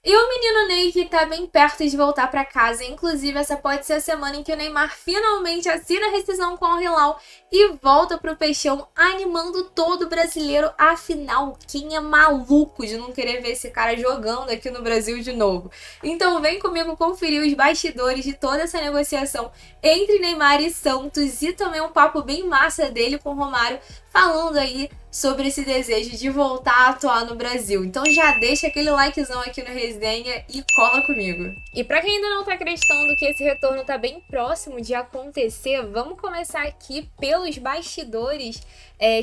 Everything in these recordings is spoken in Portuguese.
E o menino Ney que tá bem perto de voltar pra casa. Inclusive, essa pode ser a semana em que o Neymar finalmente assina a rescisão com o Al Hilal e volta pro Peixão, animando todo brasileiro. Afinal, quem é maluco de não querer ver esse cara jogando aqui no Brasil de novo? Então vem comigo conferir os bastidores de toda essa negociação entre Neymar e Santos e também um papo bem massa dele com o Romário, falando aí sobre esse desejo de voltar a atuar no Brasil. Então já deixa aquele likezão aqui no resenha e cola comigo. E pra quem ainda não tá acreditando que esse retorno tá bem próximo de acontecer, vamos começar aqui pelos bastidores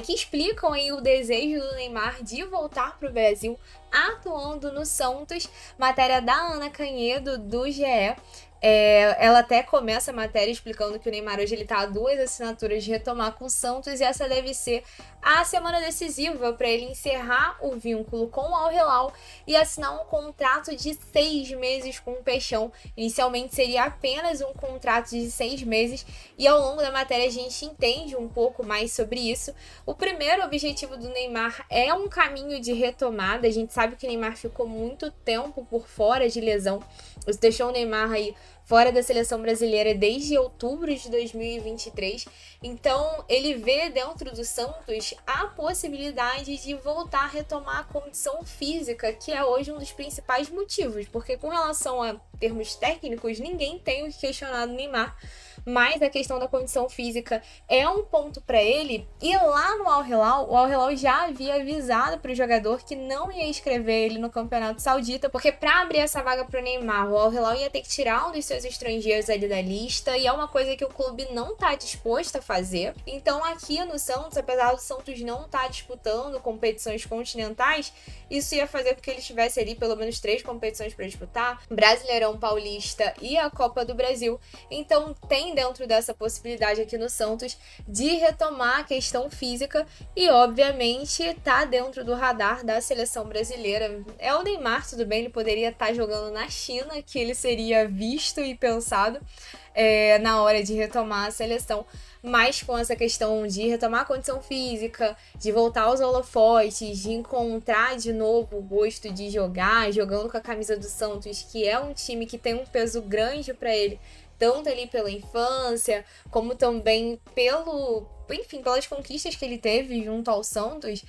que explicam aí o desejo do Neymar de voltar pro Brasil atuando no Santos. Matéria da Ana Canhedo, do GE. Ela até começa a matéria explicando que o Neymar hoje ele tá a 2 assinaturas de retomar com o Santos e essa deve ser a semana decisiva para ele encerrar o vínculo com o Al Hilal e assinar um contrato de 6 meses com o Peixão. Inicialmente seria apenas um contrato de 6 meses e ao longo da matéria a gente entende um pouco mais sobre isso. O primeiro objetivo do Neymar é um caminho de retomada. A gente sabe que o Neymar ficou muito tempo por fora de lesão. Isso deixou o Neymar aí fora da seleção brasileira desde outubro de 2023. Então, ele vê dentro do Santos a possibilidade de voltar a retomar a condição física, que é hoje um dos principais motivos, porque com relação a termos técnicos, ninguém tem o que questionar do Neymar. Mas a questão da condição física é um ponto para ele. E lá no Al Hilal, o Al Hilal já havia avisado para o jogador que não ia inscrever ele no Campeonato Saudita, porque para abrir essa vaga para o Neymar, o Al Hilal ia ter que tirar um dos seus estrangeiros ali da lista, e é uma coisa que o clube não está disposto a fazer. Então aqui no Santos, apesar do Santos não estar disputando competições continentais, isso ia fazer com que ele tivesse ali pelo menos 3 competições para disputar: Brasileirão, Paulista e a Copa do Brasil. Então tem dentro dessa possibilidade aqui no Santos de retomar a questão física e, obviamente, tá dentro do radar da seleção brasileira. É o Neymar, tudo bem, ele poderia estar jogando na China, que ele seria visto e pensado na hora de retomar a seleção, mas com essa questão de retomar a condição física, de voltar aos holofotes, de encontrar de novo o gosto de jogar, jogando com a camisa do Santos, que é um time que tem um peso grande para ele, tanto ali pela infância, como também pelas conquistas que ele teve junto ao Santos,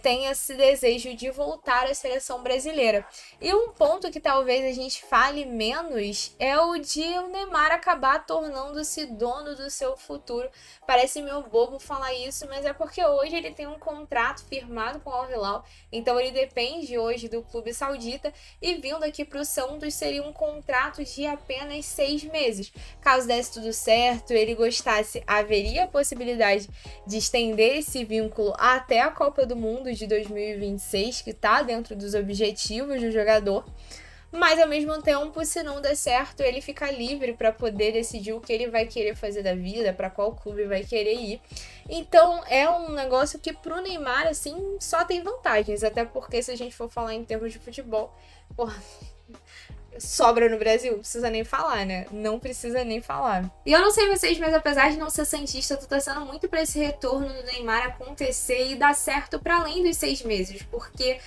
tem esse desejo de voltar à seleção brasileira. E um ponto que talvez a gente fale menos é o de o Neymar acabar tornando-se dono do seu futuro. Parece meio bobo falar isso, mas é porque hoje ele tem um contrato firmado com o Al Hilal, então ele depende hoje do clube saudita, e vindo aqui para o Santos seria um contrato de apenas 6 meses. Caso desse tudo certo, ele gostasse, haveria a possibilidade de estender esse vínculo até a Copa do Mundo de 2026, que está dentro dos objetivos do jogador. Mas ao mesmo tempo, se não der certo, ele fica livre para poder decidir o que ele vai querer fazer da vida, para qual clube vai querer ir. Então é um negócio que pro Neymar, assim, só tem vantagens. Até porque se a gente for falar em termos de futebol, porra, sobra no Brasil, não precisa nem falar, né? Não precisa nem falar. E eu não sei vocês, mas apesar de não ser santista, eu tô torcendo muito pra esse retorno do Neymar acontecer e dar certo pra além dos 6 meses, porque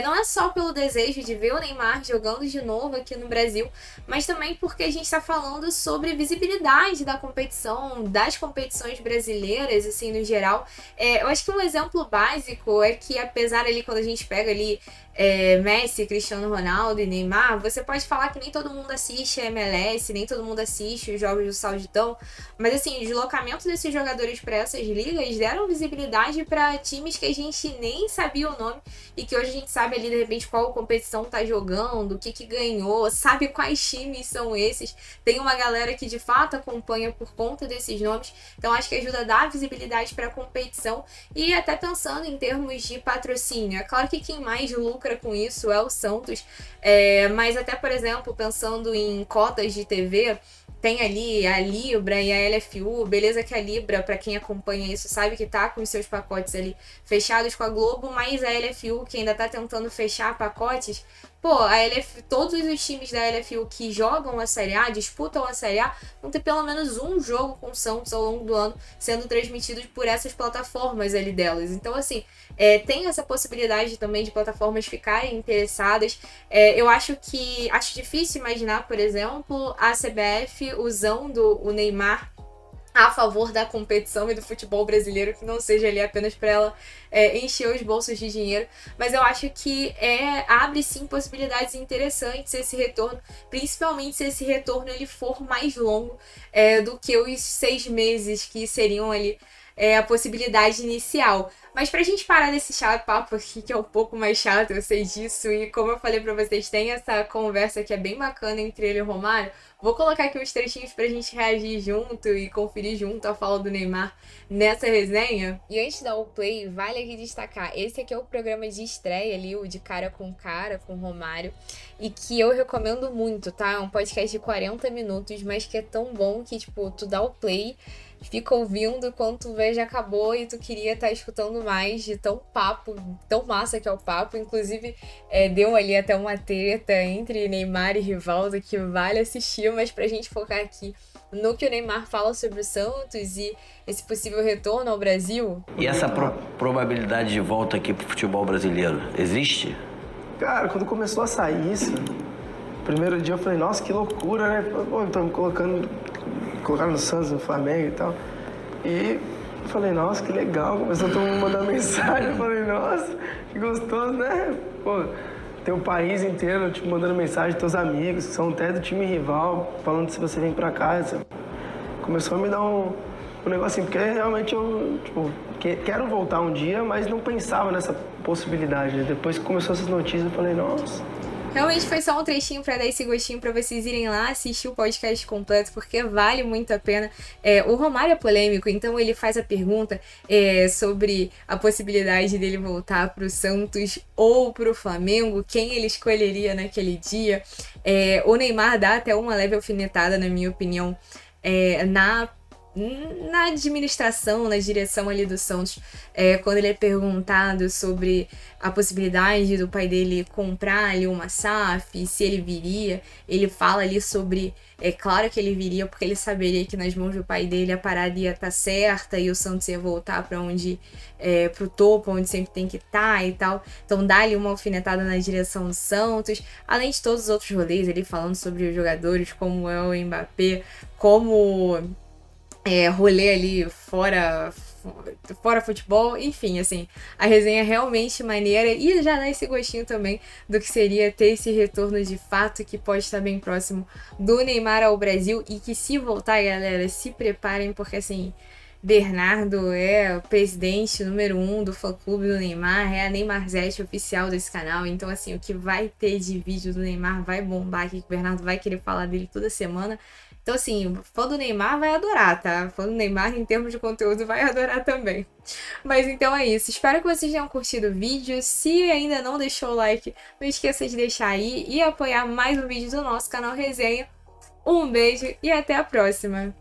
não é só pelo desejo de ver o Neymar jogando de novo aqui no Brasil, mas também porque a gente tá falando sobre visibilidade da competição, das competições brasileiras, assim, no geral. Eu acho que um exemplo básico é que, apesar ali, quando a gente pega ali Messi, Cristiano Ronaldo e Neymar, você pode falar que nem todo mundo assiste a MLS, nem todo mundo assiste os jogos do Sauditão, mas assim, o deslocamento desses jogadores para essas ligas deram visibilidade para times que a gente nem sabia o nome e que hoje a gente sabe ali de repente qual competição tá jogando, o que ganhou, sabe quais times são esses. Tem uma galera que de fato acompanha por conta desses nomes, então acho que ajuda a dar visibilidade para a competição. E até pensando em termos de patrocínio, é claro que quem mais lucra com isso é o Santos, mas até, por exemplo, pensando em cotas de TV, tem ali a Libra e a LFU, beleza que a Libra, para quem acompanha isso, sabe que tá com os seus pacotes ali fechados com a Globo, mas a LFU, que ainda tá tentando fechar pacotes, pô, todos os times da LFU que jogam a Série A, disputam a Série A, vão ter pelo menos um jogo com o Santos ao longo do ano sendo transmitidos por essas plataformas ali delas. Então, assim, tem essa possibilidade também de plataformas ficarem interessadas. Eu acho difícil imaginar, por exemplo, a CBF usando o Neymar a favor da competição e do futebol brasileiro, que não seja ali apenas para ela encher os bolsos de dinheiro, mas eu acho que abre sim possibilidades interessantes esse retorno, principalmente se esse retorno ele for mais longo do que os 6 meses que seriam ali a possibilidade inicial. Mas pra gente parar desse chato papo aqui, que é um pouco mais chato, eu sei disso, e como eu falei pra vocês, tem essa conversa que é bem bacana entre ele e o Romário, vou colocar aqui uns trechinhos pra gente reagir junto e conferir junto a fala do Neymar nessa resenha. E antes de dar o play, vale aqui destacar, esse aqui é o programa de estreia ali, o de cara, com o Romário, e que eu recomendo muito, tá? É um podcast de 40 minutos, mas que é tão bom que, tipo, tu dá o play, fica ouvindo, quando tu vê já acabou e tu queria estar escutando mais de tão massa que é o papo. Inclusive, deu ali até uma treta entre Neymar e Rivaldo que vale assistir, mas pra gente focar aqui no que o Neymar fala sobre o Santos e esse possível retorno ao Brasil. E essa probabilidade de volta aqui pro futebol brasileiro, existe? Cara, quando começou a sair isso, primeiro dia eu falei, nossa, que loucura, né? Pô, estão me colocaram no Santos, no Flamengo e tal. E eu falei, nossa, que legal. Começou todo mundo mandando mensagem. Eu falei, nossa, que gostoso, né? Pô, tem o país inteiro, tipo, mandando mensagem, teus amigos, que são até do time rival, falando se você vem pra cá. Começou a me dar um negocinho, porque realmente eu, tipo, quero voltar um dia, mas não pensava nessa possibilidade. Depois que começou essas notícias, eu falei, nossa. Realmente foi só um trechinho pra dar esse gostinho pra vocês irem lá assistir o podcast completo, porque vale muito a pena. O Romário é polêmico, então ele faz a pergunta sobre a possibilidade dele voltar pro Santos ou pro Flamengo, quem ele escolheria naquele dia. O Neymar dá até uma leve alfinetada, na minha opinião, na administração, na direção ali do Santos, quando ele é perguntado sobre a possibilidade do pai dele comprar ali uma SAF, se ele viria, ele fala ali sobre, claro que ele viria, porque ele saberia que nas mãos do pai dele a parada ia estar certa e o Santos ia voltar para pro topo, onde sempre tem que estar e tal. Então dá ali uma alfinetada na direção do Santos, além de todos os outros rolês, ele falando sobre os jogadores, como é o Mbappé, como rolê ali fora futebol, enfim, assim, a resenha é realmente maneira e já dá esse gostinho também do que seria ter esse retorno de fato, que pode estar bem próximo do Neymar ao Brasil, e que se voltar, galera, se preparem, porque assim, Bernardo é o presidente número 1 do fã-clube do Neymar, é a Neymarzete oficial desse canal, então assim, o que vai ter de vídeo do Neymar vai bombar aqui, que o Bernardo vai querer falar dele toda semana. Então, assim, o fã do Neymar vai adorar, tá? O fã do Neymar, em termos de conteúdo, vai adorar também. Mas então é isso. Espero que vocês tenham curtido o vídeo. Se ainda não deixou o like, não esqueça de deixar aí e apoiar mais um vídeo do nosso canal Resenha. Um beijo e até a próxima!